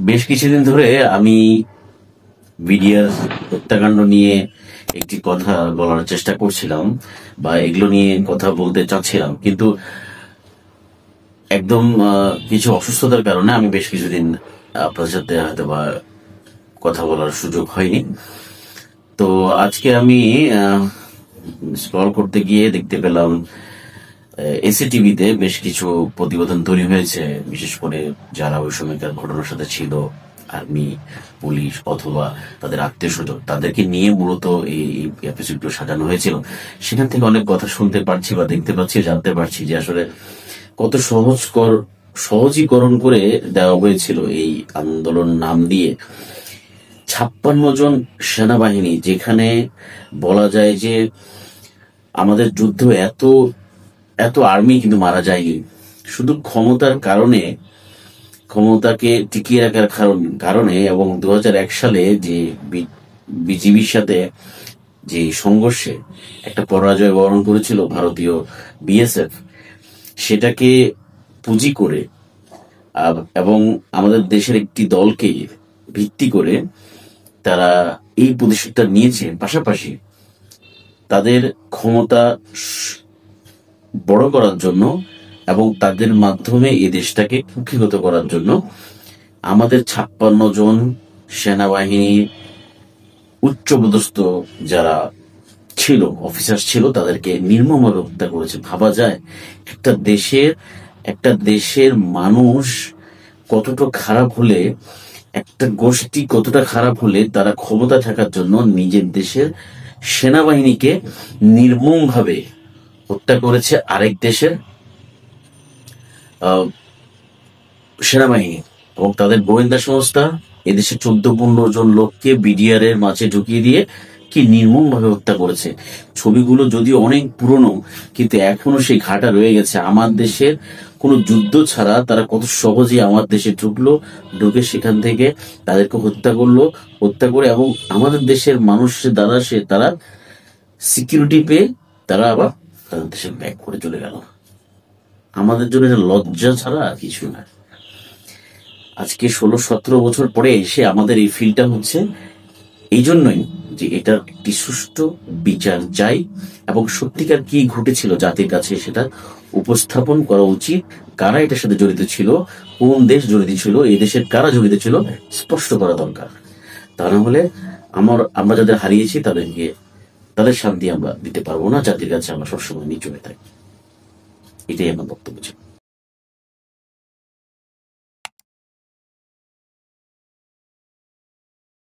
বেশ কিছুদিন ধরে আমি বিডিআর হত্যাকাণ্ড নিয়ে একটি কথা বলার চেষ্টা করছিলাম বা এগুলো নিয়ে কথা বলতে চাচ্ছিলাম, কিন্তু একদম কিছু অসুস্থতার কারণে আমি বেশ কিছুদিন আপনার সাথে হয়তো বা কথা বলার সুযোগ হয়নি। তো আজকে আমি স্ক্রল করতে গিয়ে দেখতে পেলাম এসিটিভিতে বেশ কিছু প্রতিবেদন তৈরি হয়েছে, বিশেষ করে যারা ওই সময়কার ঘটনার সাথে ছিল, আর্মি, পুলিশ অথবা তাদের আত্মীয় স্বজন, তাদেরকে নিয়ে মূলত এই এপিসোডগুলো সাজানো হয়েছিল। সেখান থেকে অনেক কথা শুনতে পারছি বা দেখতে পাচ্ছি, জানতে পারছি যে আসলে কত সহজীকরণ করে দেওয়া হয়েছিল এই আন্দোলন নাম দিয়ে। 56 জন সেনাবাহিনী, যেখানে বলা যায় যে আমাদের যুদ্ধ এত এত আর্মি কিন্তু মারা যায়নি, শুধু ক্ষমতার কারণে, ক্ষমতাকে টিকিয়ে রাখার কারণে এবং 2001 সালে যে বিজিবির সাথে যে সংঘর্ষে একটা পরাজয় বরণ করেছিল ভারতীয় বিএসএফ, সেটাকে পুঁজি করে এবং আমাদের দেশের একটি দলকে ভিত্তি করে তারা এই প্রতিশোধটা নিয়েছে। পাশাপাশি তাদের ক্ষমতা বড় করার জন্য এবং তাদের মাধ্যমে এই দেশটাকে কুক্ষিগত করার জন্য আমাদের 56 জন সেনাবাহিনীর উচ্চপদস্থ যারা ছিল, অফিসার ছিল, তাদেরকে নির্মমভাবে হত্যা করেছে। ভাবা যায় একটা দেশের মানুষ কতটা খারাপ হলে, একটা গোষ্ঠী কতটা খারাপ হলে তারা ক্ষমতা থাকার জন্য নিজের দেশের সেনাবাহিনীকে নির্মমভাবে হত্যা করেছে আরেক দেশের সেনাবাহিনী এবং তাদের গোয়েন্দা সংস্থা এদেশে 14-15 জন লোককে বিডিআর এর মাঝে ঢুকিয়ে দিয়ে কি নির্মম ভাবে হত্যা করেছে। ছবিগুলো যদিও অনেক পুরনো, কিন্তু এখনো সেই ঘাটা রয়ে গেছে। আমার দেশের কোনো যুদ্ধ ছাড়া তারা কত সহজে আমার দেশে ঢুকে সেখান থেকে তাদেরকে হত্যা করে এবং আমাদের দেশের মানুষের দ্বারা তারা সিকিউরিটি পেয়ে তারা আবার তাদের দেশে ব্যাক করে চলে গেল। আমাদের জন্য এটা লজ্জা ছাড়া আর কিছু না। আজকে 16-17 বছর পরে এসে আমাদের এই ফিলটা হচ্ছে এই জন্যই যে এটার একটি সুষ্ঠু বিচার চাই এবং সত্যিকার কি ঘটেছিল জাতির কাছে সেটা উপস্থাপন করা উচিত। কারা এটার সাথে জড়িত ছিল, কোন দেশ জড়িত ছিল, এই দেশের কারা জড়িত ছিল, স্পষ্ট করা দরকার। তা না হলে আমরা যাদের হারিয়েছি তাদের শান্তি আমরা দিতে পারবো না, জাতির কাছে আমরা সবসময় নিচু হয়ে থাকি। এটাই আমার বক্তব্য ছিল।